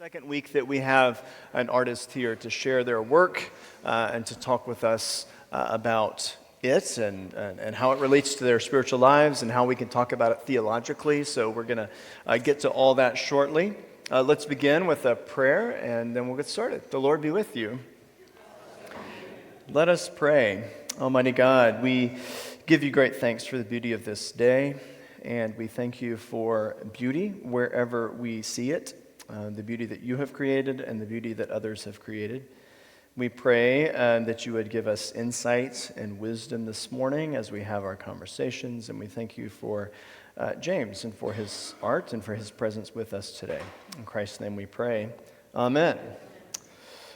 Second week that we have an artist here to share their work and to talk with us about it and how it relates to their spiritual lives and how we can talk about it theologically. So we're going to get to all that shortly. Let's begin with a prayer and then we'll get started. The Lord be with you. Let us pray. Almighty God, we give you great thanks for the beauty of this day, and we thank you for beauty wherever we see it. The beauty that you have created and the beauty that others have created. We pray that you would give us insight and wisdom this morning as we have our conversations, and we thank you for James and for his art and for his presence with us today. In Christ's name we pray. Amen.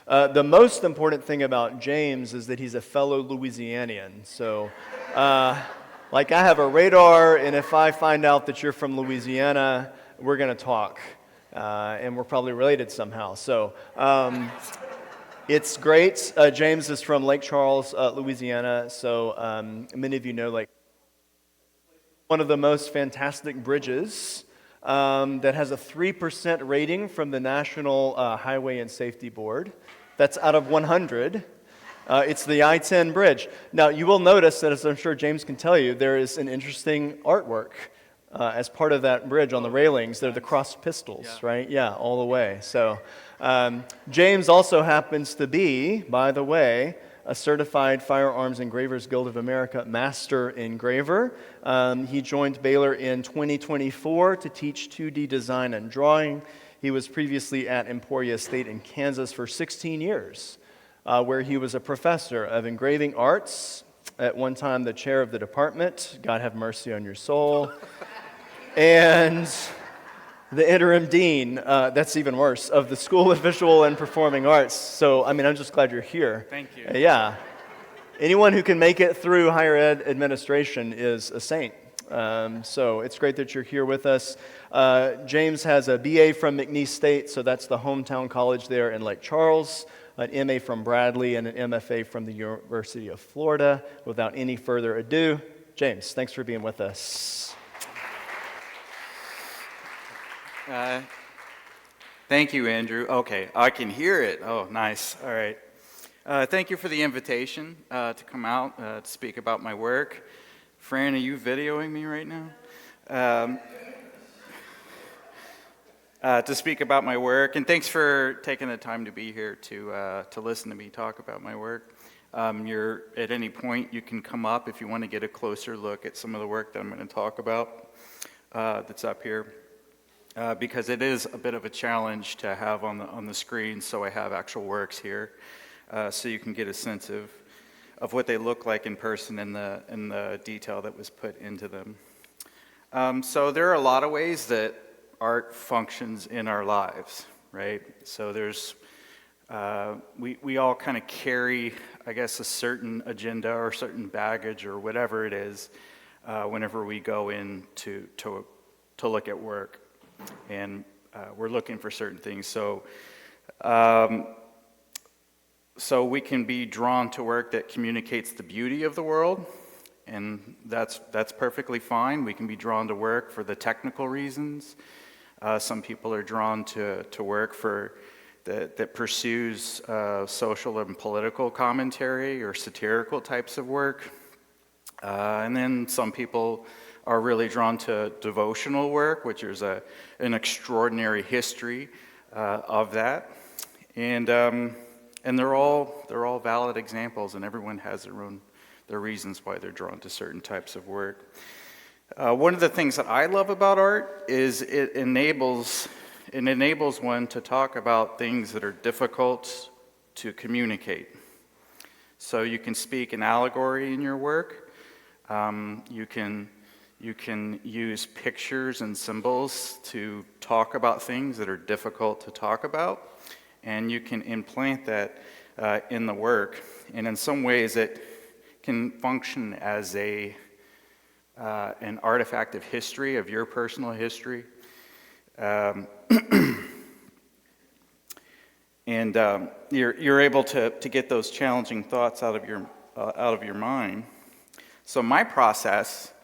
The most important thing about James is that he's a fellow Louisianian. So, like I have a radar, and if I find out that you're from Louisiana, we're going to talk. And we're probably related somehow. So it's great. James is from Lake Charles, Louisiana. So many of you know Lake. One of the most fantastic bridges that has a 3% rating from the National Highway and Safety Board. That's out of 100. It's the I-10 bridge. Now, you will notice that, as I'm sure James can tell you, there is an interesting artwork as part of that bridge on the railings. They're the crossed pistols, right? Yeah, all the way. So James also happens to be, by the way, a certified Firearms Engravers Guild of America master engraver. He joined Baylor in 2024 to teach 2D design and drawing. He was previously at Emporia State in Kansas for 16 years, where he was a professor of engraving arts, at one time the chair of the department. God have mercy on your soul. And the interim dean, that's even worse, of the School of Visual and Performing Arts. So, I'm just glad you're here. Thank you. Yeah. Anyone who can make it through higher ed administration is a saint. So it's great that you're here with us. James has a BA from McNeese State, so that's the hometown college there in Lake Charles, an MA from Bradley, and an MFA from the University of Florida. Without any further ado, James, thanks for being with us. Thank you, Andrew. Okay, I can hear it. Oh, nice. All right. Thank you for the invitation to come out to speak about my work. Fran, are you videoing me right now? To speak about my work, and thanks for taking the time to be here to listen to me talk about my work. At any point, you can come up if you want to get a closer look at some of the work that I'm going to talk about that's up here. Because it is a bit of a challenge to have on the screen, so I have actual works here, so you can get a sense of what they look like in person and the detail that was put into them. So there are a lot of ways that art functions in our lives, right? So there's we all kind of carry, I guess, a certain agenda or certain baggage or whatever it is whenever we go in to look at work. And we're looking for certain things. So we can be drawn to work that communicates the beauty of the world, and that's perfectly fine. We can be drawn to work for the technical reasons. Some people are drawn to work that pursues social and political commentary or satirical types of work. And then some people are really drawn to devotional work, which is an extraordinary history of that, and they're all valid examples, and everyone has their reasons why they're drawn to certain types of work. One of the things that I love about art is it enables one to talk about things that are difficult to communicate. So you can speak an allegory in your work. You can use pictures and symbols to talk about things that are difficult to talk about, and you can implant that in the work. And in some ways, it can function as an artifact of history, of your personal history. And you're able to get those challenging thoughts out of your mind. So my process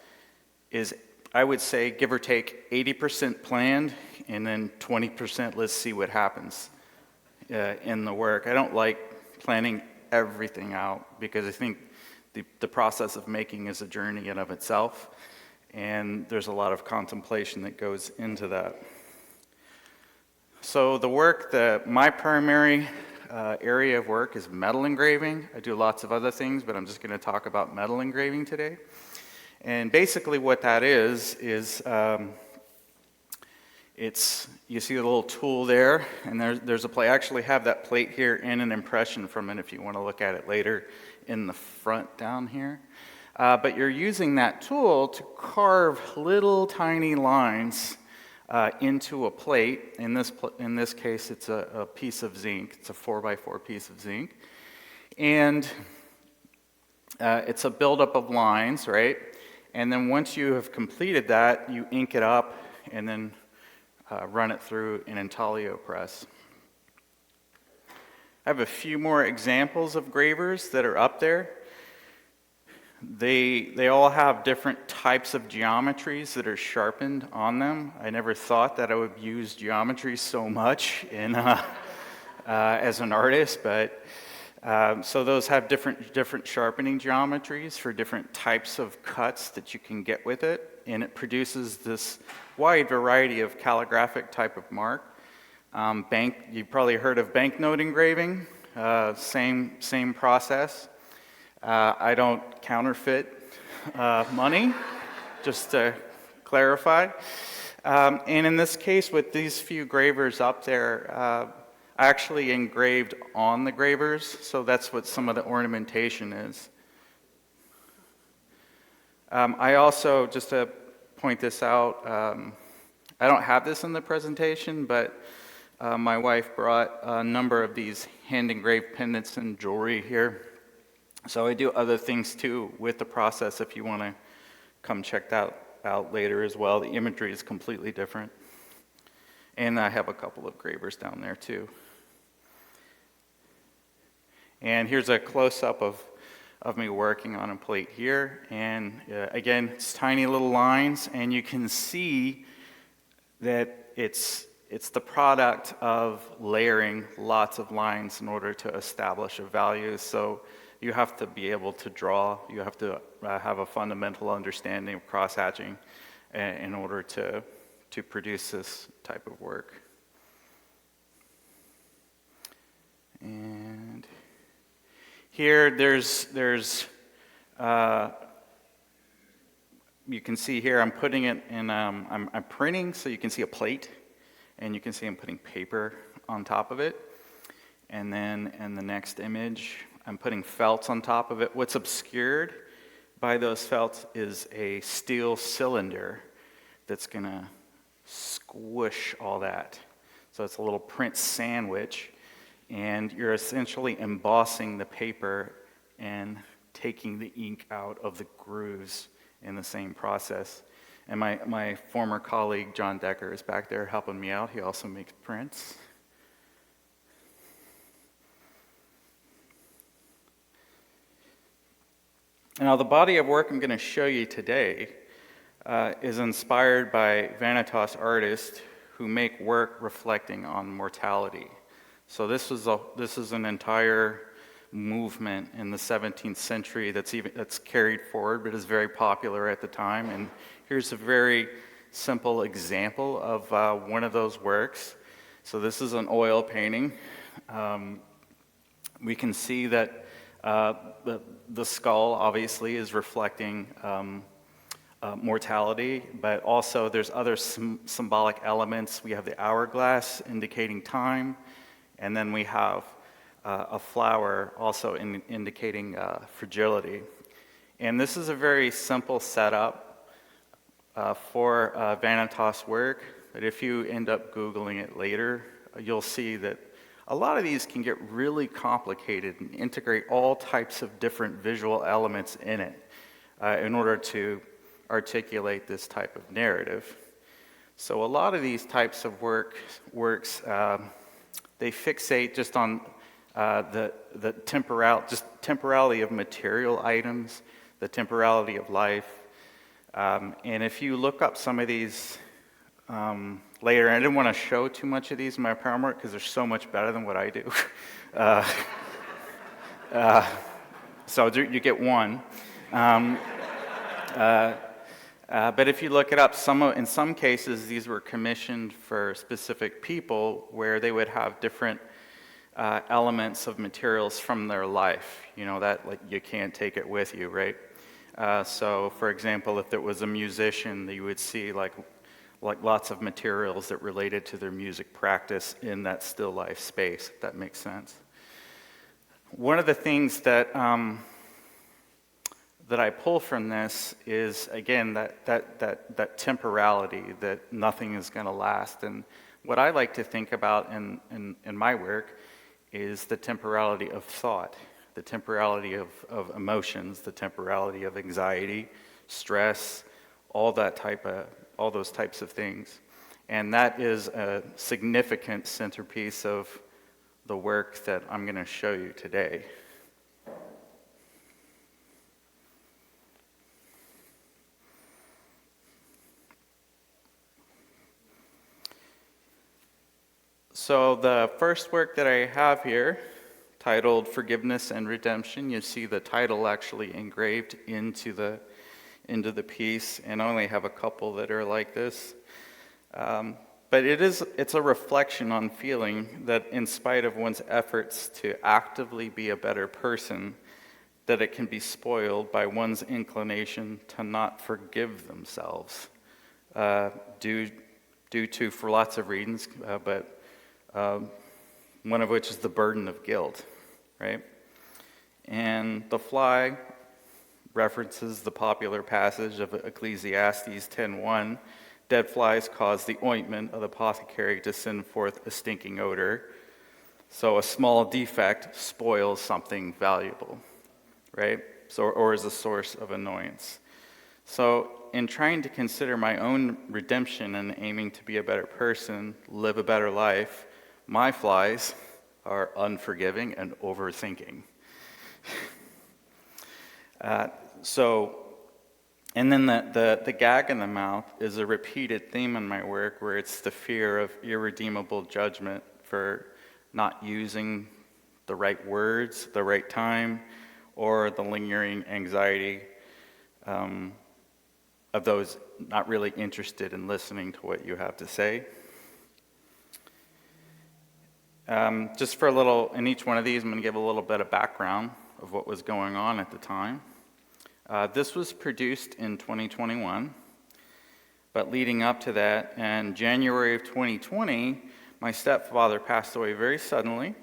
is, I would say, give or take 80% planned and then 20% let's see what happens in the work. I don't like planning everything out because I think the process of making is a journey in of itself, and there's a lot of contemplation that goes into that. So the work my primary area of work is metal engraving. I do lots of other things, but I'm just going to talk about metal engraving today. And basically what that is you see the little tool there, and there's a plate. I actually have that plate here and an impression from it if you want to look at it later in the front down here. But you're using that tool to carve little tiny lines into a plate. In this case, it's a piece of zinc. It's a 4x4 piece of zinc. And it's a buildup of lines, right? And then once you have completed that, you ink it up and then run it through an intaglio press. I have a few more examples of gravers that are up there. They all have different types of geometries that are sharpened on them. I never thought that I would use geometry so much as an artist, but so those have different sharpening geometries for different types of cuts that you can get with it, and it produces this wide variety of calligraphic type of mark. You've probably heard of banknote engraving, same process. I don't counterfeit money, just to clarify. And in this case, with these few gravers up there, I actually engraved on the gravers, so that's what some of the ornamentation is. I also, just to point this out, I don't have this in the presentation, but my wife brought a number of these hand-engraved pendants and jewelry here. So I do other things too with the process if you want to come check that out later as well. The imagery is completely different. And I have a couple of gravers down there too. And here's a close-up of me working on a plate here. And again, it's tiny little lines, and you can see that it's the product of layering lots of lines in order to establish a value. So you have to be able to draw. You have to have a fundamental understanding of cross-hatching in order to produce this type of work. And here there's you can see here I'm putting it in, I'm printing, so you can see a plate, and you can see I'm putting paper on top of it. And then in the next image, I'm putting felts on top of it. What's obscured by those felts is a steel cylinder that's going to squish all that. So it's a little print sandwich, and you're essentially embossing the paper and taking the ink out of the grooves in the same process. And my former colleague, John Decker, is back there helping me out. He also makes prints. Now, the body of work I'm going to show you today is inspired by Vanitas artists who make work reflecting on mortality. So this is an entire movement in the 17th century that's carried forward, but is very popular at the time. And here's a very simple example of one of those works. So this is an oil painting. We can see that the skull obviously is reflecting mortality, but also there's other symbolic elements. We have the hourglass indicating time, and then we have a flower also indicating fragility. And this is a very simple setup for Vanitas work, but if you end up Googling it later, you'll see that a lot of these can get really complicated and integrate all types of different visual elements in it in order to articulate this type of narrative. So a lot of these types of works, they fixate just on the temporality of material items, the temporality of life. And if you look up some of these later. And I didn't want to show too much of these in my homework because they're so much better than what I do. So you get one. But if you look it up, in some cases, these were commissioned for specific people where they would have different elements of materials from their life. You know, that like you can't take it with you, right? So, for example, if it was a musician, you would see like lots of materials that related to their music practice in that still life space, if that makes sense. One of the things that I pull from this is, again, that temporality, that nothing is going to last. And what I like to think about in my work is the temporality of thought, the temporality of emotions, the temporality of anxiety, stress, all those types of things. And that is a significant centerpiece of the work that I'm going to show you today. So the first work that I have here, titled Forgiveness and Redemption, you see the title actually engraved into the piece, and I only have a couple that are like this. But it's a reflection on feeling that in spite of one's efforts to actively be a better person, that it can be spoiled by one's inclination to not forgive themselves, due to, for lots of reasons, but one of which is the burden of guilt, right? And the fly references the popular passage of Ecclesiastes 10:1, dead flies cause the ointment of the apothecary to send forth a stinking odor. So a small defect spoils something valuable, right? So, or is a source of annoyance. So in trying to consider my own redemption and aiming to be a better person, live a better life, my flies are unforgiving and overthinking. And then the gag in the mouth is a repeated theme in my work, where it's the fear of irredeemable judgment for not using the right words, the right time, or the lingering anxiety of those not really interested in listening to what you have to say. Just for a little, in each one of these, I'm going to give a little bit of background of what was going on at the time. This was produced in 2021, but leading up to that, in January of 2020, my stepfather passed away very suddenly,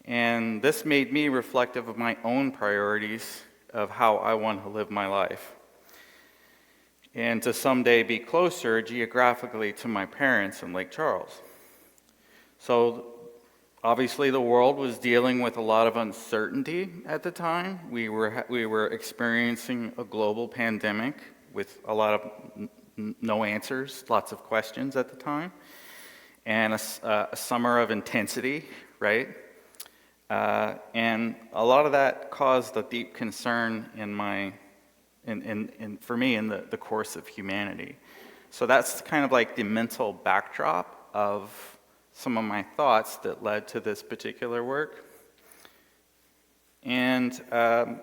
and this made me reflective of my own priorities of how I want to live my life, and to someday be closer geographically to my parents in Lake Charles. So obviously, the world was dealing with a lot of uncertainty at the time. We were experiencing a global pandemic with a lot of no answers, lots of questions at the time, and a summer of intensity, right? And a lot of that caused a deep concern for me in the course of humanity. So that's kind of like the mental backdrop of some of my thoughts that led to this particular work. And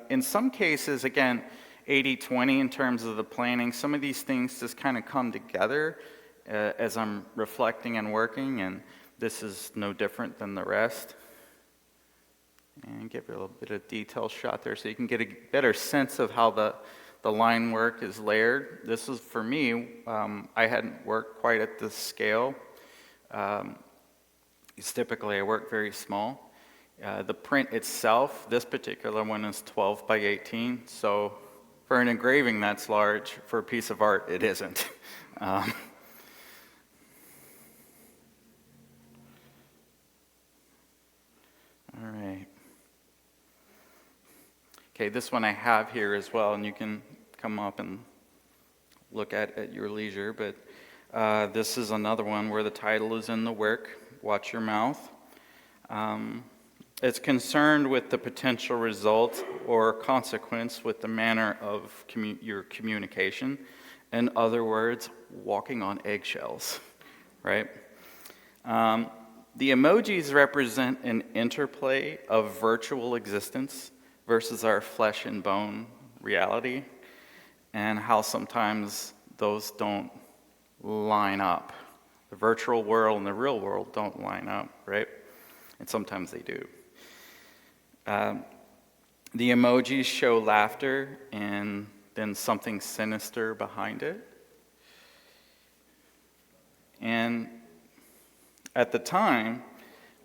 in some cases, again, 80-20 in terms of the planning, some of these things just kind of come together as I'm reflecting and working, and this is no different than the rest. And give you a little bit of detail shot there so you can get a better sense of how the line work is layered. This is, for me, I hadn't worked quite at this scale. Typically, I work very small. The print itself, this particular one is 12 by 18, so for an engraving that's large, for a piece of art, it isn't. All right. Okay, this one I have here as well, and you can come up and look at your leisure, but this is another one where the title is in the work. Watch your mouth. It's concerned with the potential result or consequence with the manner of your communication. In other words, walking on eggshells. right? The emojis represent an interplay of virtual existence versus our flesh and bone reality, and how sometimes those don't line up. The virtual world and the real world don't line up, right? And sometimes they do. The emojis show laughter and then something sinister behind it. And at the time,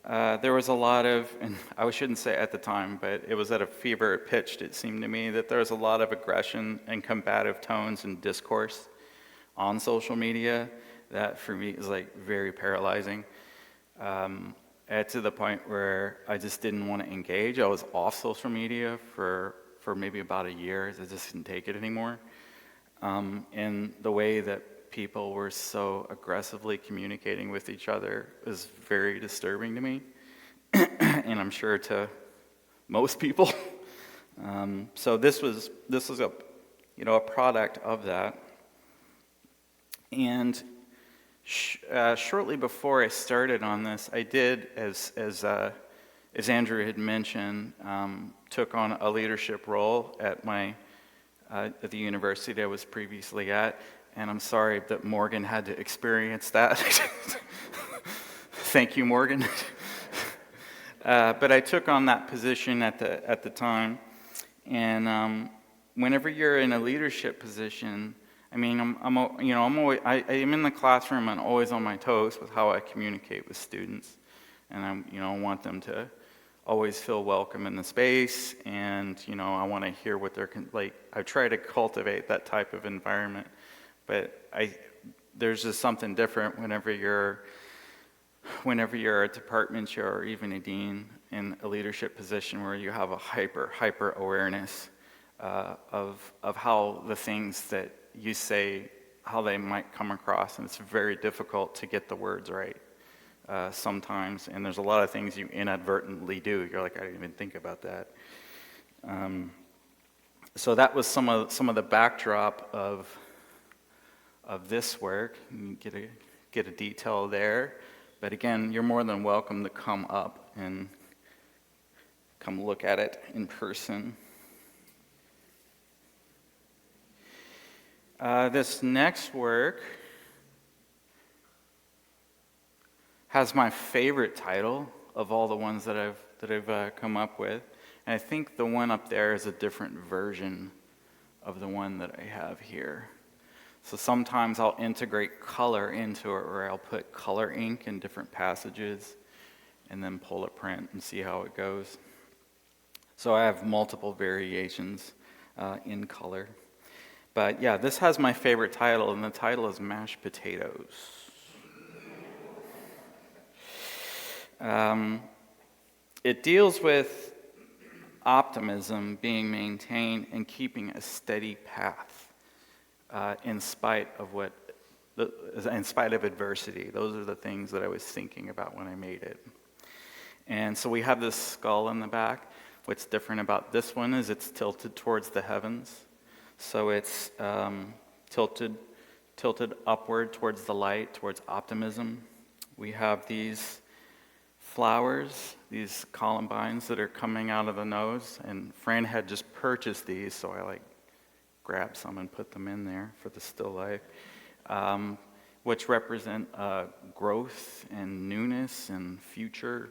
there was a lot of, and I shouldn't say at the time, but it was at a fever pitch, it seemed to me, that there was a lot of aggression and combative tones and discourse on social media that for me is like very paralyzing. To the point where I just didn't want to engage. I was off social media for maybe about a year. I just didn't take it anymore. And the way that people were so aggressively communicating with each other is very disturbing to me, and I'm sure to most people. So this was a product of that. And shortly before I started on this, I did, as Andrew had mentioned, took on a leadership role at the university I was previously at, and I'm sorry that Morgan had to experience that. Thank you, Morgan. But I took on that position at the time, and whenever you're in a leadership position, I mean, I'm in the classroom and always on my toes with how I communicate with students, and I want them to always feel welcome in the space, and I want to hear what they're like. I try to cultivate that type of environment, but there's just something different whenever you're a department chair or even a dean in a leadership position where you have a hyper awareness of how the things that you say, how they might come across, and it's very difficult to get the words right sometimes, and there's a lot of things you inadvertently do. You're like, I didn't even think about that. So that was some of the backdrop of this work. You get a detail there, but again, you're more than welcome to come up and come look at it in person. This next work has my favorite title of all the ones that I've come up with, and I think the one up there is a different version of the one that I have here. So sometimes I'll integrate color into it, or I'll put color ink in different passages, and then pull a print and see how it goes. So I have multiple variations in color. But yeah, this has my favorite title, and the title is Mashed Potatoes. It deals with optimism being maintained and keeping a steady path in spite of adversity. Those are the things that I was thinking about when I made it. And so we have this skull in the back. What's different about this one is it's tilted towards the heavens. So it's tilted upward towards the light, towards optimism. We have these flowers, these columbines that are coming out of the nose, and Fran had just purchased these, so I grabbed some and put them in there for the still life, which represent growth and newness and future,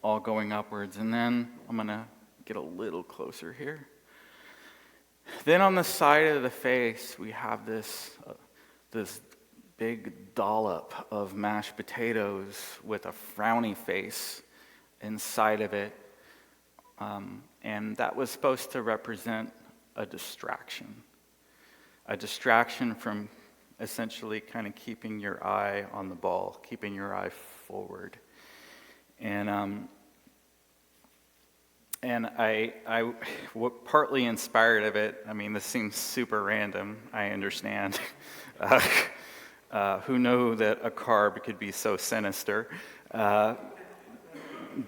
all going upwards. And then I'm going to get a little closer here. Then on the side of the face, we have this big dollop of mashed potatoes with a frowny face inside of it. And that was supposed to represent a distraction from essentially kind of keeping your eye on the ball, keeping your eye forward. And what partly inspired of it, I mean, this seems super random, I understand. Who knew that a carb could be so sinister?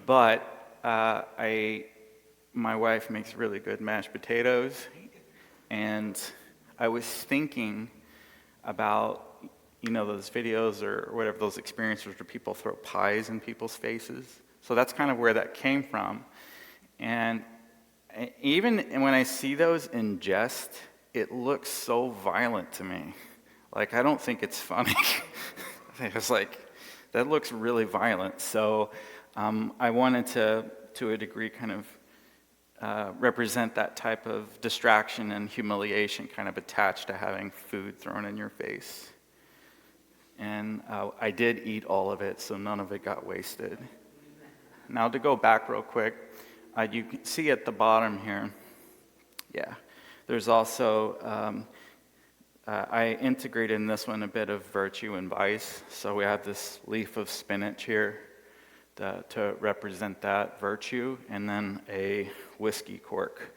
But my wife makes really good mashed potatoes, and I was thinking about you know, those videos or whatever, those experiences where people throw pies in people's faces. So that's kind of where that came from. And even when I see those in jest, it looks so violent to me. Like, I don't think it's funny. It's like, that looks really violent. So I wanted to a degree, kind of represent that type of distraction and humiliation kind of attached to having food thrown in your face. And I did eat all of it, so none of it got wasted. Now, to go back real quick, you can see at the bottom here, there's also, I integrated in this one a bit of virtue and vice. So we have this leaf of spinach here to represent that virtue, and then a whiskey cork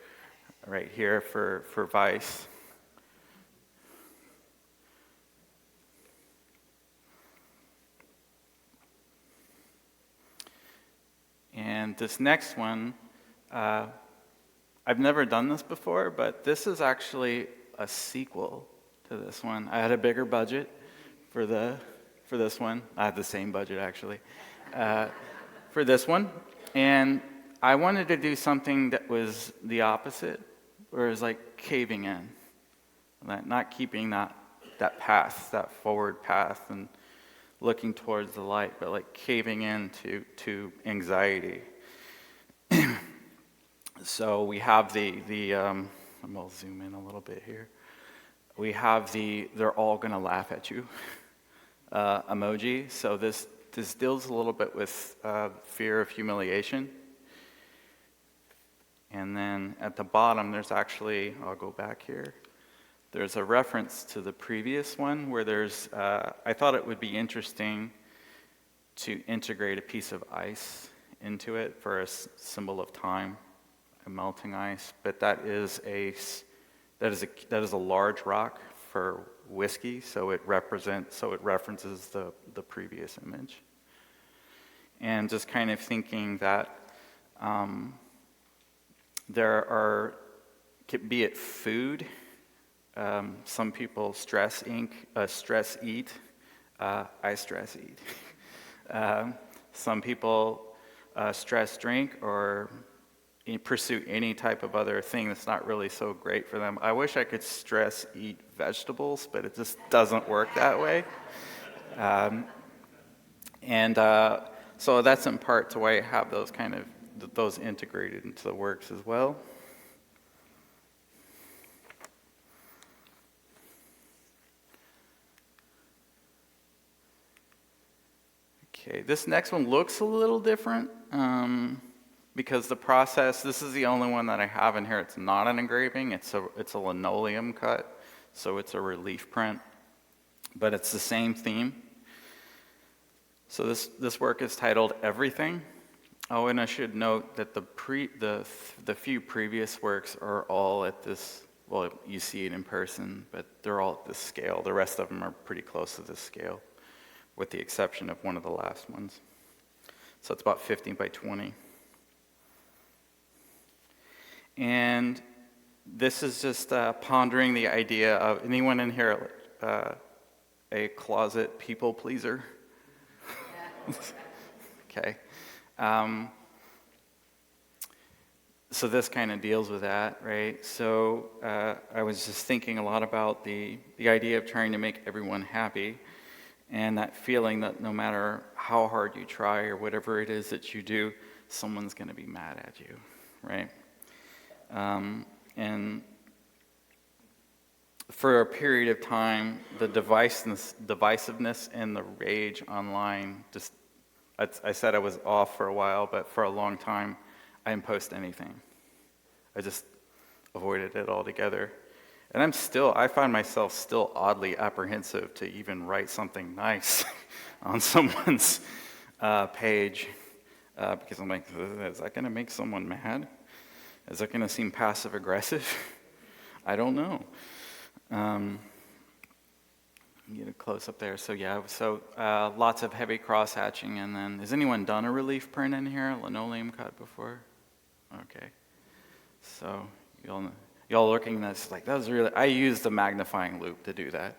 right here for vice. And this next one, I've never done this before, but this is actually a sequel to this one. I had a bigger budget for this one. I had the same budget, actually, for this one. And I wanted to do something that was the opposite, where it was like caving in, not keeping that path, that forward path, and looking towards the light, but like caving in to anxiety. So we have I'm gonna zoom in a little bit here. We have they're all gonna laugh at you emoji. So this deals a little bit with fear of humiliation. And then at the bottom, there's actually, I'll go back here. There's a reference to the previous one where there's, I thought it would be interesting to integrate a piece of ice into it for a symbol of time, a melting ice. But that is a large rock for whiskey, so it references the previous image. And just kind of thinking that be it food. Some people stress eat. I stress eat. Some people stress drink or pursue any type of other thing that's not really so great for them. I wish I could stress eat vegetables, but it just doesn't work that way. So that's in part to why I have those integrated into the works as well. Okay, this next one looks a little different because the process, this is the only one that I have in here. It's not an engraving, it's a linoleum cut, so it's a relief print, but it's the same theme. So this work is titled Everything. Oh, and I should note that the few previous works are all at this, well, you see it in person, but they're all at this scale. The rest of them are pretty close to this scale, with the exception of one of the last ones. So it's about 15 by 20. And this is just pondering the idea of, anyone in here a closet people pleaser? Okay. So this kind of deals with that, right? So I was just thinking a lot about the idea of trying to make everyone happy, and that feeling that no matter how hard you try or whatever it is that you do, someone's going to be mad at you, right? And for a period of time, the divisiveness and the rage online, I said I was off for a while, but for a long time, I didn't post anything. I just avoided it altogether. And I find myself still oddly apprehensive to even write something nice on someone's page because I'm like, is that going to make someone mad? Is that going to seem passive aggressive? I don't know. Get a close up there. So lots of heavy cross hatching, and then has anyone done a relief print in here, linoleum cut before? Okay. So y'all looking at this like that was really. I used the magnifying loupe to do that.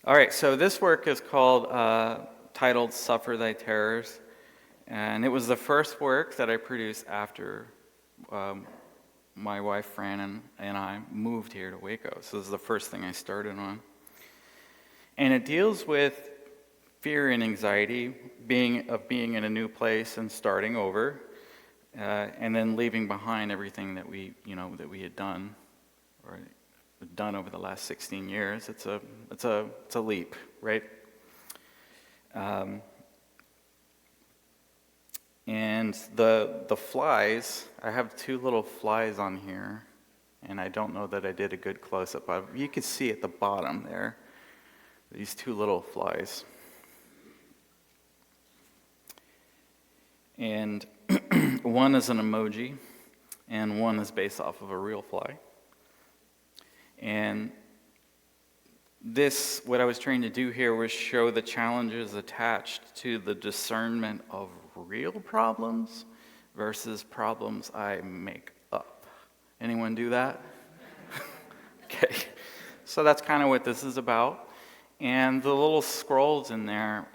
All right, so this work is called, titled Suffer Thy Terrors, and it was the first work that I produced after my wife Fran and I moved here to Waco. So this is the first thing I started on. And it deals with fear and anxiety, being in a new place and starting over, and then leaving behind everything that we had done, or done over the last 16 years. It's a leap, right? And the flies, I have two little flies on here, and I don't know that I did a good close-up, but you can see at the bottom there, these two little flies. And one is an emoji, and one is based off of a real fly. And what I was trying to do here was show the challenges attached to the discernment of real problems versus problems I make up. Anyone do that? Okay. So that's kind of what this is about. And the little scrolls in there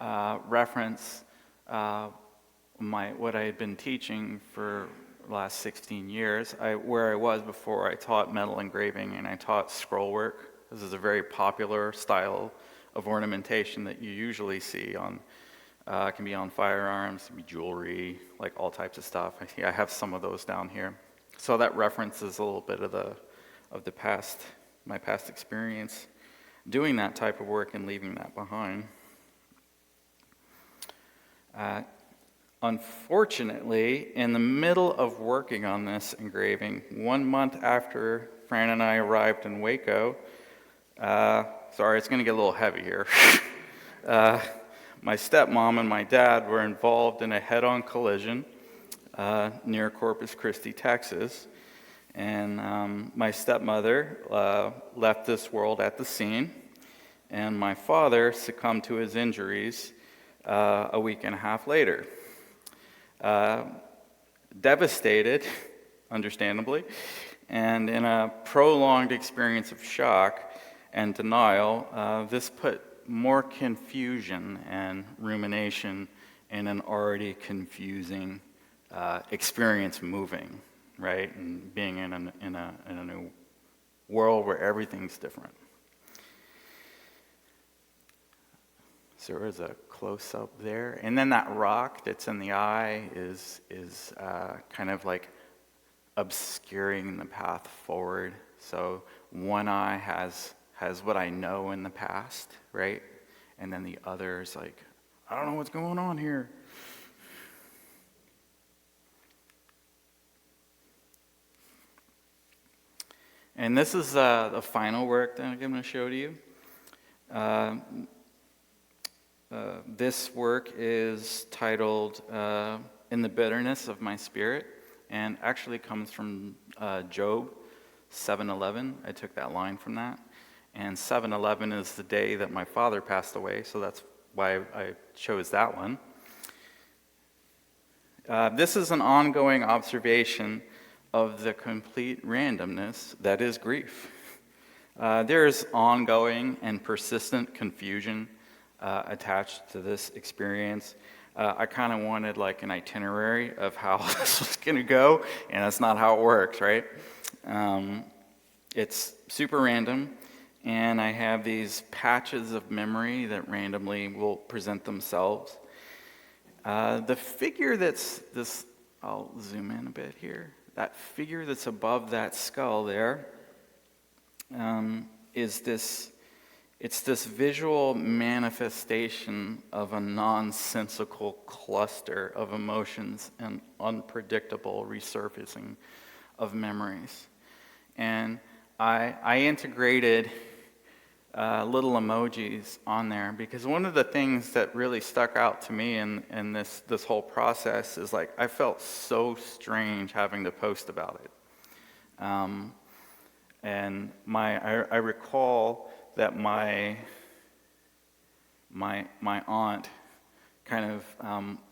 reference what I had been teaching for the last 16 years. Where I was before, I taught metal engraving and I taught scroll work. This is a very popular style of ornamentation that you usually see on, it can be on firearms, it can be jewelry, like all types of stuff. I have some of those down here. So that references a little bit of the past, my past experience doing that type of work and leaving that behind. Unfortunately, in the middle of working on this engraving, 1 month after Fran and I arrived in Waco, sorry, it's going to get a little heavy here. My stepmom and my dad were involved in a head-on collision near Corpus Christi, Texas. And my stepmother left this world at the scene, and my father succumbed to his injuries a week and a half later. Devastated, understandably, and in a prolonged experience of shock and denial, this put more confusion and rumination in an already confusing experience moving, right? And being in a new world where everything's different. So there's a close-up there. And then that rock that's in the eye is kind of like obscuring the path forward. So one eye has what I know in the past, right? And then the other is like, I don't know what's going on here. And this is the final work that I'm going to show to you. This work is titled In the Bitterness of My Spirit, and actually comes from Job 7:11. I took that line from that. And 7/11 is the day that my father passed away, so that's why I chose that one. This is an ongoing observation of the complete randomness that is grief. There's ongoing and persistent confusion attached to this experience. I kind of wanted like an itinerary of how this was going to go, and that's not how it works, right? It's super random, and I have these patches of memory that randomly will present themselves. The figure that's this, I'll zoom in a bit here. That figure that's above that skull there is this. It's this visual manifestation of a nonsensical cluster of emotions and unpredictable resurfacing of memories. And I integrated little emojis on there because one of the things that really stuck out to me in this whole process is like I felt so strange having to post about it. And I recall that my aunt kind of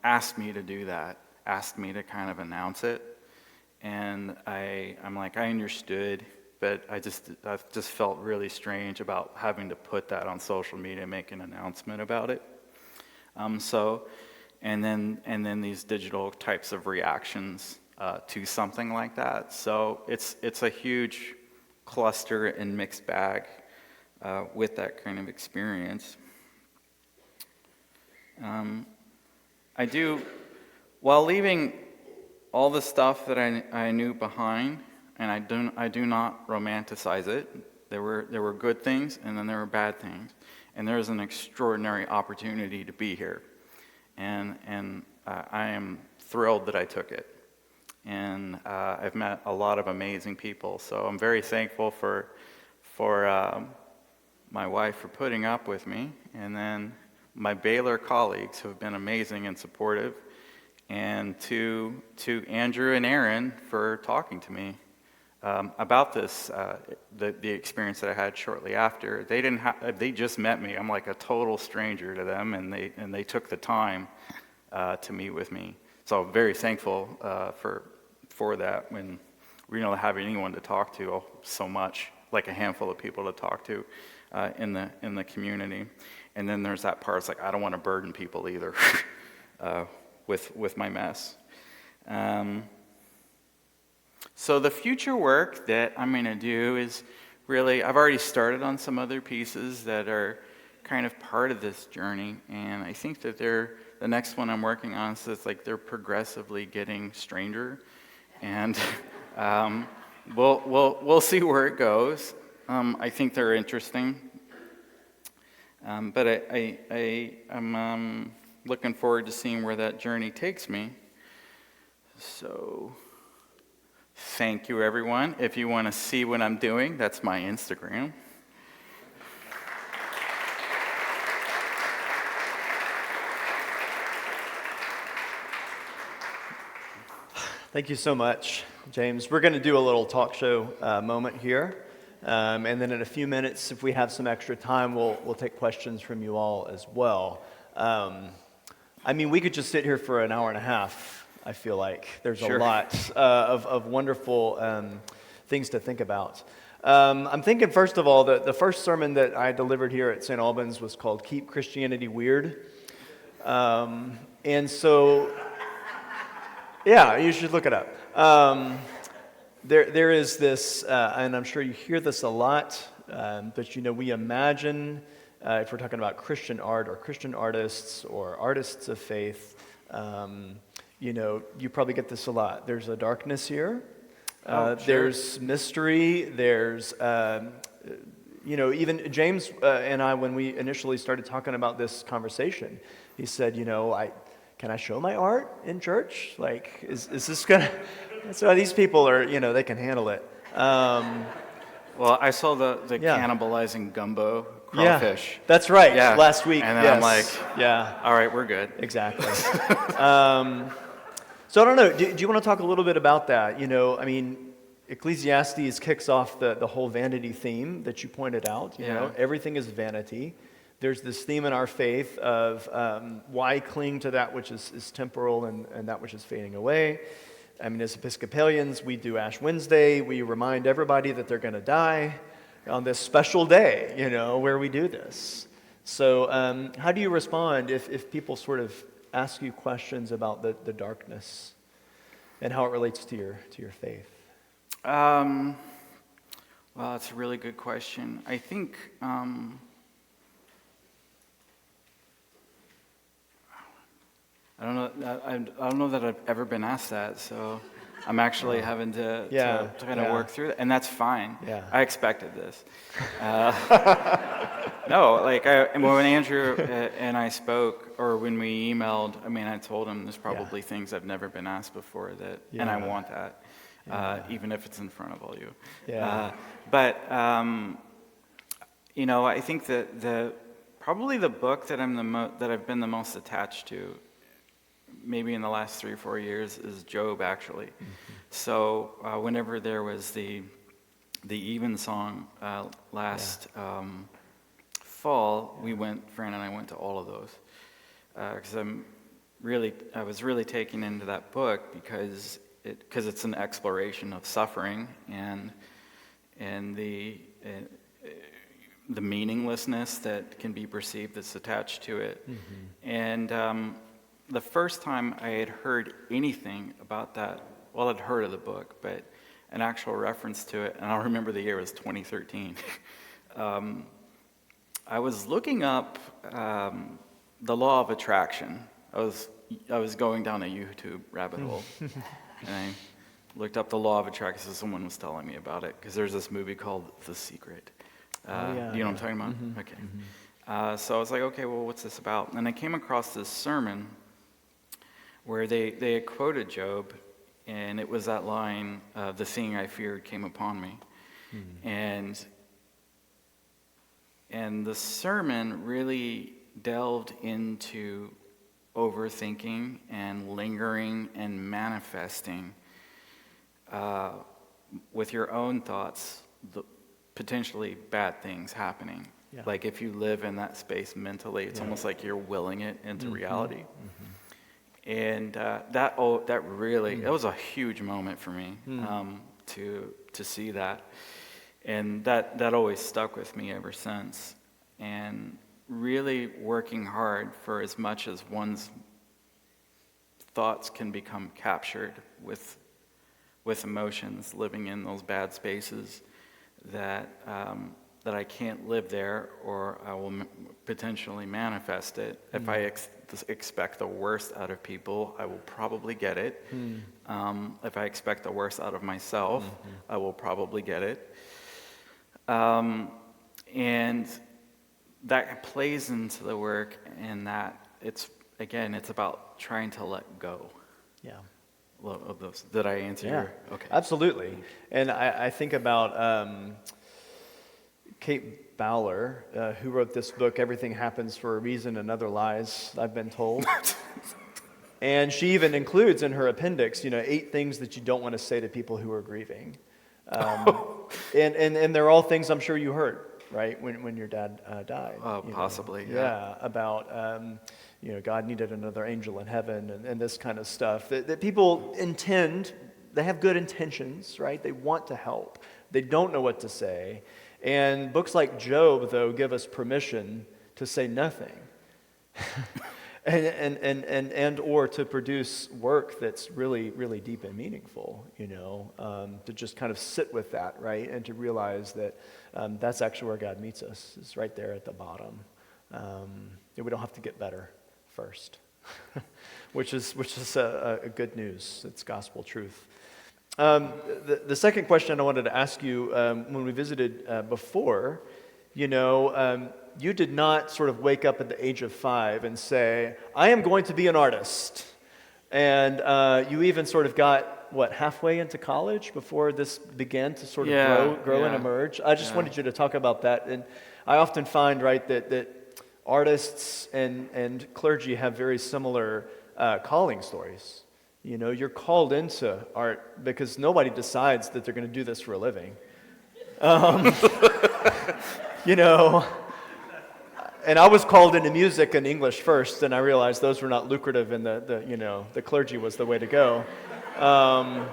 asked me to do that, asked me to kind of announce it, and I'm like, I understood but I just felt really strange about having to put that on social media and make an announcement about it. And then these digital types of reactions to something like that. So it's a huge cluster and mixed bag with that kind of experience. While leaving all the stuff that I knew behind, and I do not romanticize it. There were good things, and then there were bad things, and there is an extraordinary opportunity to be here, and I am thrilled that I took it, and I've met a lot of amazing people. So I'm very thankful for my wife for putting up with me, and then my Baylor colleagues who have been amazing and supportive, and to Andrew and Aaron for talking to me about this, the experience that I had shortly after. They just met me. I'm like a total stranger to them, and they took the time to meet with me. So I'm very thankful for that. When we don't have anyone to talk to so much, like a handful of people to talk to in the community. And then there's that part. It's like I don't want to burden people either with my mess. So the future work that I'm going to do is really, I've already started on some other pieces that are kind of part of this journey, and I think that the next one I'm working on, so it's like they're progressively getting stranger, and we'll see where it goes. I think they're interesting, but I'm looking forward to seeing where that journey takes me. So thank you, everyone. If you want to see what I'm doing, that's my Instagram. Thank you so much, James. We're going to do a little talk show moment here. And then in a few minutes, if we have some extra time, we'll take questions from you all as well. I mean, we could just sit here for an hour and a half. I feel like there's Sure. a lot of wonderful things to think about. I'm thinking, first of all, the first sermon that I delivered here at St. Albans was called Keep Christianity Weird. And so, yeah, you should look it up. There is this, and I'm sure you hear this a lot, but we imagine, if we're talking about Christian art or Christian artists or artists of faith, you probably get this a lot. There's a darkness here. Sure. There's mystery. There's, even James and I, when we initially started talking about this conversation, he said, can I show my art in church? Like, is this gonna? So these people are, they can handle it. Well, I saw the cannibalizing gumbo crawfish. Yeah, that's right. Yeah. Last week. And then yes. I'm like, all right, we're good. Exactly. So I don't know. Do you want to talk a little bit about that? Ecclesiastes kicks off the whole vanity theme that you pointed out. Everything is vanity. There's this theme in our faith of why cling to that which is temporal and that which is fading away. As Episcopalians, we do Ash Wednesday. We remind everybody that they're going to die on this special day, where we do this. So how do you respond if people sort of ask you questions about the darkness and how it relates to your faith? Well, that's a really good question. I think I don't know that I've ever been asked that, so I'm actually having to kind of work through that, and that's fine. Yeah. I expected this. No, when Andrew and I spoke, or when we emailed, I told him there's probably things I've never been asked before and I want that, even if it's in front of all you. Yeah. I think that probably the book that I've been the most attached to, maybe in the last 3 or 4 years, is Job, actually. Mm-hmm. So whenever there was the Evensong last fall, Fran and I went to all of those because I was really taken into that book because it's an exploration of suffering and the meaninglessness that can be perceived that's attached to it. And the first time I had heard anything about that, well, I'd heard of the book, but an actual reference to it, and I'll remember the year was 2013. I was looking up the law of attraction. I was going down a YouTube rabbit hole, and I looked up the law of attraction, so someone was telling me about it, because there's this movie called The Secret. Do you know what I'm talking about? Okay. So I was like, okay, well, what's this about? And I came across this sermon where they had quoted Job, and it was that line, the thing I feared came upon me. And the sermon really delved into overthinking and lingering and manifesting with your own thoughts, potentially bad things happening. Yeah. Like if you live in that space mentally, it's almost like you're willing it into reality. And that was a huge moment for me to see that. And that always stuck with me ever since. And really working hard for as much as one's thoughts can become captured with emotions, living in those bad spaces, that I can't live there, or I will potentially manifest it. If I expect the worst out of people, I will probably get it. If I expect the worst out of myself, I will probably get it. And that plays into the work, and that it's about trying to let go. Yeah. Of those. Did I answer your? Okay. Absolutely. And I think about Kate Bowler, who wrote this book, Everything Happens for a Reason and Other Lies, I've been told. And she even includes in her appendix, 8 things that you don't want to say to people who are grieving. And they're all things I'm sure you heard, right, when your dad died. Possibly, yeah. About, God needed another angel in heaven and this kind of stuff. That people intend, they have good intentions, right? They want to help. They don't know what to say. And books like Job, though, give us permission to say nothing. and or to produce work that's really, really deep and meaningful, to just kind of sit with that, right? And to realize that that's actually where God meets us, is right there at the bottom. We don't have to get better first, which is a good news. It's gospel truth. The second question I wanted to ask you, when we visited before, you did not sort of wake up at the age of 5 and say, I am going to be an artist. And you even sort of got, halfway into college before this began to sort of grow and emerge. I just wanted you to talk about that. And I often find, right, that artists and clergy have very similar calling stories. You're called into art because nobody decides that they're going to do this for a living. And I was called into music and English first, and I realized those were not lucrative, and the clergy was the way to go. But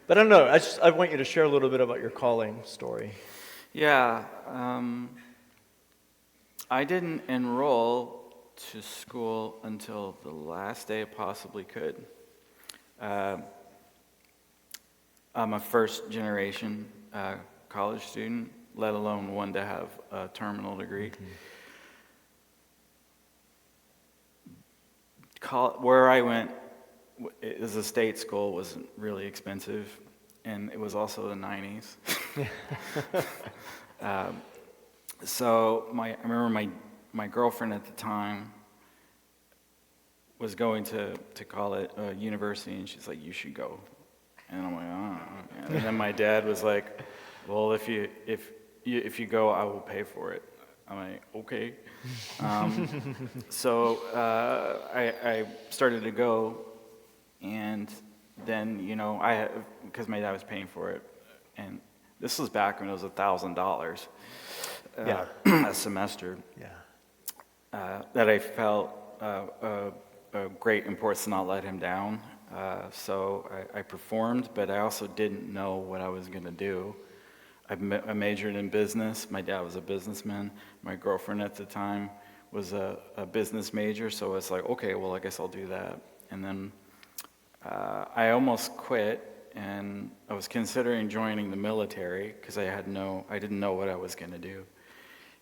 I don't know. I want you to share a little bit about your calling story. Yeah, I didn't enroll to school until the last day I possibly could. I'm a first-generation college student, let alone one to have a terminal degree. Where I went as a state school wasn't really expensive, and it was also the 90s. So I remember my girlfriend at the time was going to college, university, and she's like, "You should go." And I'm like, "Oh." And then my dad was like, "Well, if you go, I will pay for it." I'm like, "Okay." So I started to go, and then because my dad was paying for it, and this was back when it was $1,000 a semester. Yeah. That I felt a great importance to not let him down. So I performed, but I also didn't know what I was going to do. I majored in business. My dad was a businessman. My girlfriend at the time was a business major, so it's like, okay, well, I guess I'll do that. And then I almost quit, and I was considering joining the military because I didn't know what I was going to do.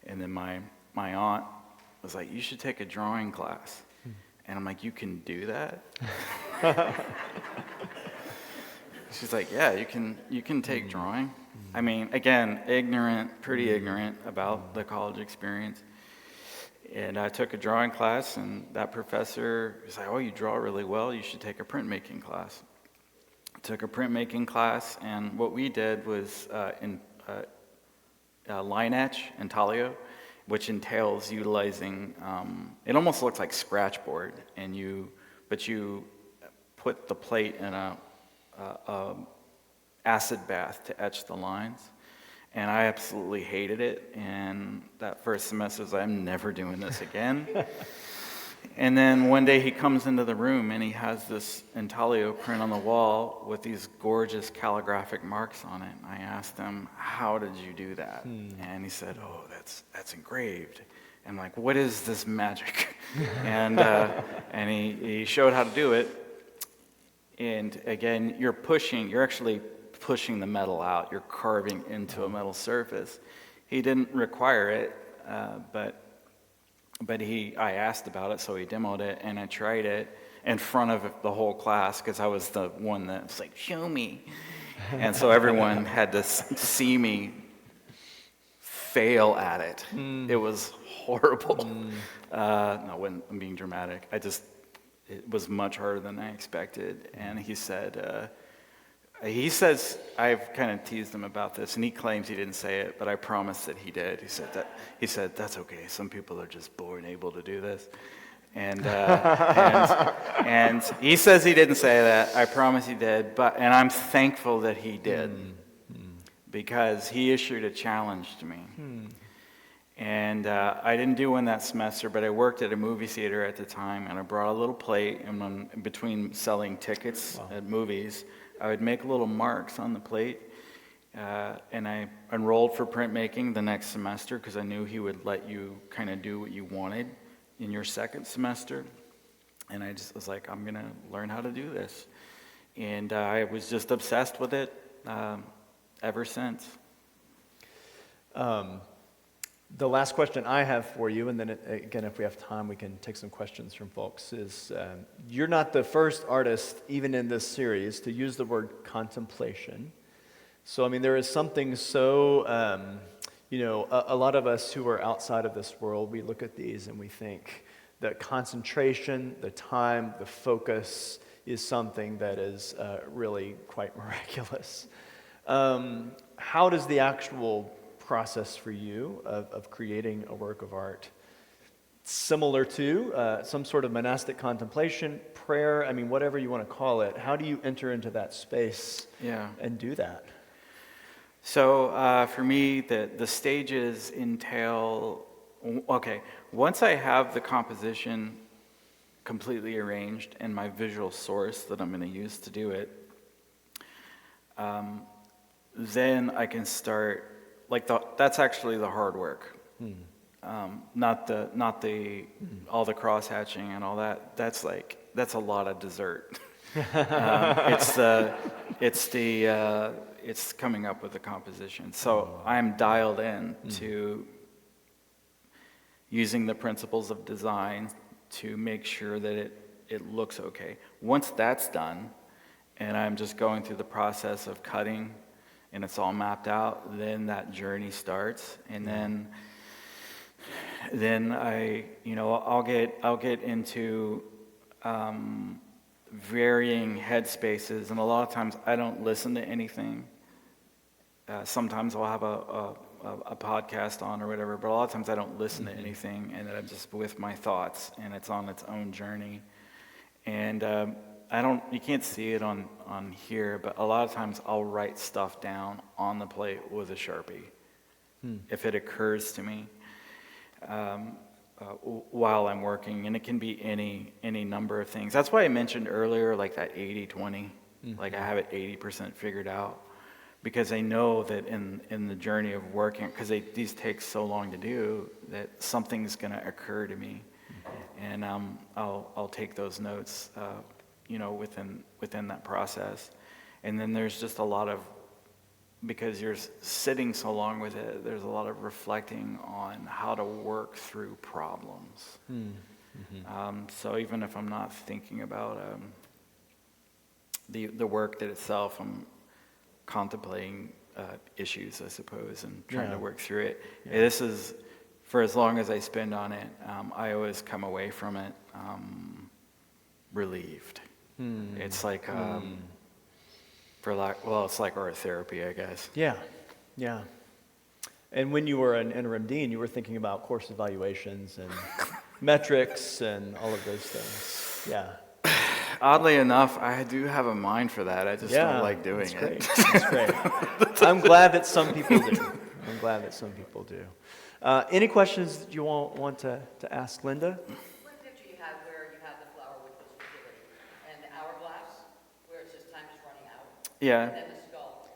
And then my aunt was like, you should take a drawing class. And I'm like, you can do that? She's like, yeah, you can take drawing. I mean, again, pretty ignorant about the college experience. And I took a drawing class, and that professor was like, oh, you draw really well, you should take a printmaking class. I took a printmaking class, and what we did was line etch and intaglio, which entails utilizing, it almost looks like scratchboard, but you put the plate in a acid bath to etch the lines. And I absolutely hated it, and that first semester I was like, I'm never doing this again. And then one day he comes into the room and he has this intaglio print on the wall with these gorgeous calligraphic marks on it. And I asked him, how did you do that? And he said, oh, that's engraved. And I'm like, what is this magic? And he showed how to do it. And again, you're actually pushing the metal out. You're carving into a metal surface. He didn't require it, but I asked about it, so he demoed it, and I tried it in front of the whole class because I was the one that was like, show me. And so everyone had to see me fail at it. It was horrible. No, I'm being dramatic. It was much harder than I expected. And he says, I've kind of teased him about this, and he claims he didn't say it, but I promise that he did. He said, that's okay. Some people are just born able to do this. And he says he didn't say that. I promise he did. And I'm thankful that he did, because he issued a challenge to me. And I didn't do one that semester, but I worked at a movie theater at the time, and I brought a little plate, and in between selling tickets at movies, I would make little marks on the plate, and I enrolled for printmaking the next semester because I knew he would let you kind of do what you wanted in your second semester. And I just was like, I'm going to learn how to do this. And I was just obsessed with it ever since. The last question I have for you, and then again, if we have time, we can take some questions from folks, is you're not the first artist, even in this series, to use the word contemplation. So, I mean, there is something so, a lot of us who are outside of this world, we look at these and we think that concentration, the time, the focus is something that is really quite miraculous. How does the actual process for you of creating a work of art similar to some sort of monastic contemplation, prayer, I mean, whatever you want to call it, how do you enter into that space and do that? So for me, the stages entail, okay, once I have the composition completely arranged and my visual source that I'm going to use to do it, then I can start. That's actually the hard work, not the all the cross hatching and all that. That's a lot of dessert. It's coming up with the composition. So I'm dialed in to using the principles of design to make sure that it looks okay. Once that's done, and I'm just going through the process of cutting, and it's all mapped out, then that journey starts, and then I'll get into varying headspaces, and a lot of times I don't listen to anything. Sometimes I'll have a podcast on or whatever, but a lot of times I don't listen to anything, and I'm just with my thoughts, and it's on its own journey. And you can't see it on here, but a lot of times I'll write stuff down on the plate with a Sharpie if it occurs to me while I'm working, and it can be any number of things. That's why I mentioned earlier, like that 80-20, like I have it 80% figured out, because I know that in the journey of working, because these take so long to do, that something's going to occur to me, and I'll take those notes, within that process. And then there's just a lot of, because you're sitting so long with it, there's a lot of reflecting on how to work through problems. So even if I'm not thinking about the work that itself, I'm contemplating issues, I suppose, and trying to work through it. Yeah. This is, for as long as I spend on it, I always come away from it relieved. It's like, it's like art therapy, I guess. Yeah. And when you were an interim dean, you were thinking about course evaluations and metrics and all of those things. Yeah. Oddly enough, I do have a mind for that. I just don't like doing it. That's great. I'm glad that some people do. Any questions that you want to ask Linda? One picture you have where you have the flower with this fertility, and the hourglass where it says time is running out. Yeah. And then the skull.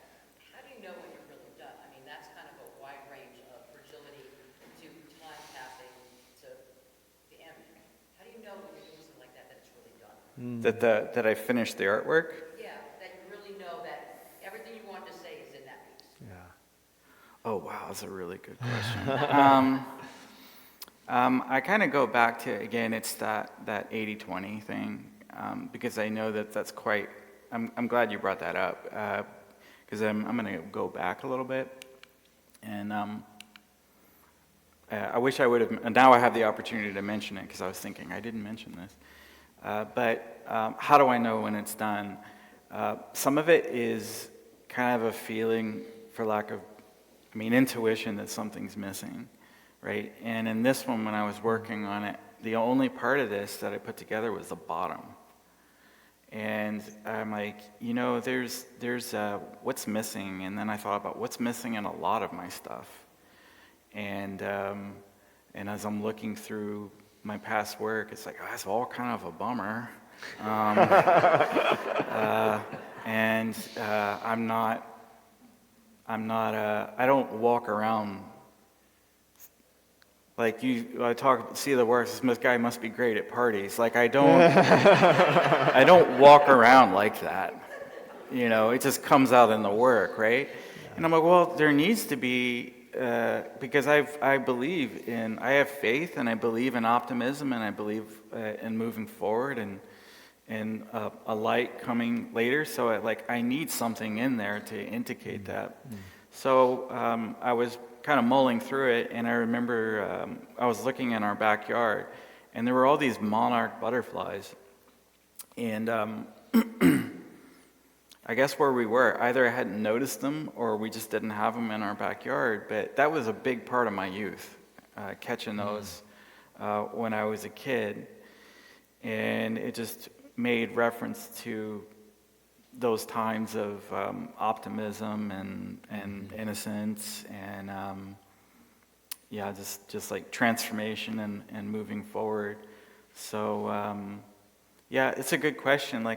How do you know when you're really done? I mean, that's kind of a wide range of fragility to time passing to the end. How do you know when you're doing something like that it's really done? That I finished the artwork? Yeah, that you really know that everything you wanted to say is in that piece. Yeah. Oh, wow, that's a really good question. I kind of go back to, again, it's that 80-20 thing, because I know that's quite, I'm glad you brought that up, because I'm going to go back a little bit, and I wish I would have, now I have the opportunity to mention it, because I was thinking, I didn't mention this. But how do I know when it's done? Some of it is kind of a feeling, for lack of, intuition that something's missing, right? And in this one, when I was working on it, the only part of this that I put together was the bottom. And I'm like, there's what's missing, and then I thought about what's missing in a lot of my stuff. And as I'm looking through my past work, it's like, that's all kind of a bummer. I don't walk around like you. See the works. This guy must be great at parties. Like I don't walk around like that. It just comes out in the work, right? Yeah. And I'm like, well, there needs to be. Because I have faith, and I believe in optimism, and I believe in moving forward, and a light coming later. So I need something in there to indicate that. So I was kind of mulling through it, and I remember I was looking in our backyard, and there were all these monarch butterflies, and I guess where we were, either I hadn't noticed them or we just didn't have them in our backyard, but that was a big part of my youth, catching those when I was a kid. And it just made reference to those times of optimism and innocence and, just like transformation and moving forward. So, it's a good question.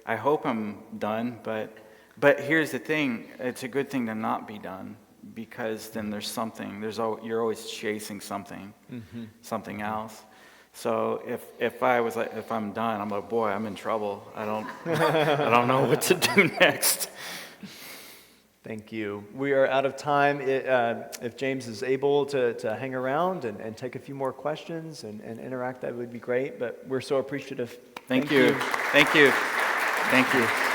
I hope I'm done, but here's the thing: it's a good thing to not be done, because then there's something. You're always chasing something, something else. So if I'm done, I'm like, boy, I'm in trouble. I don't know what to do next. Thank you. We are out of time. If James is able to hang around and take a few more questions and interact, that would be great. But we're so appreciative. Thank you. Thank you. Thank you.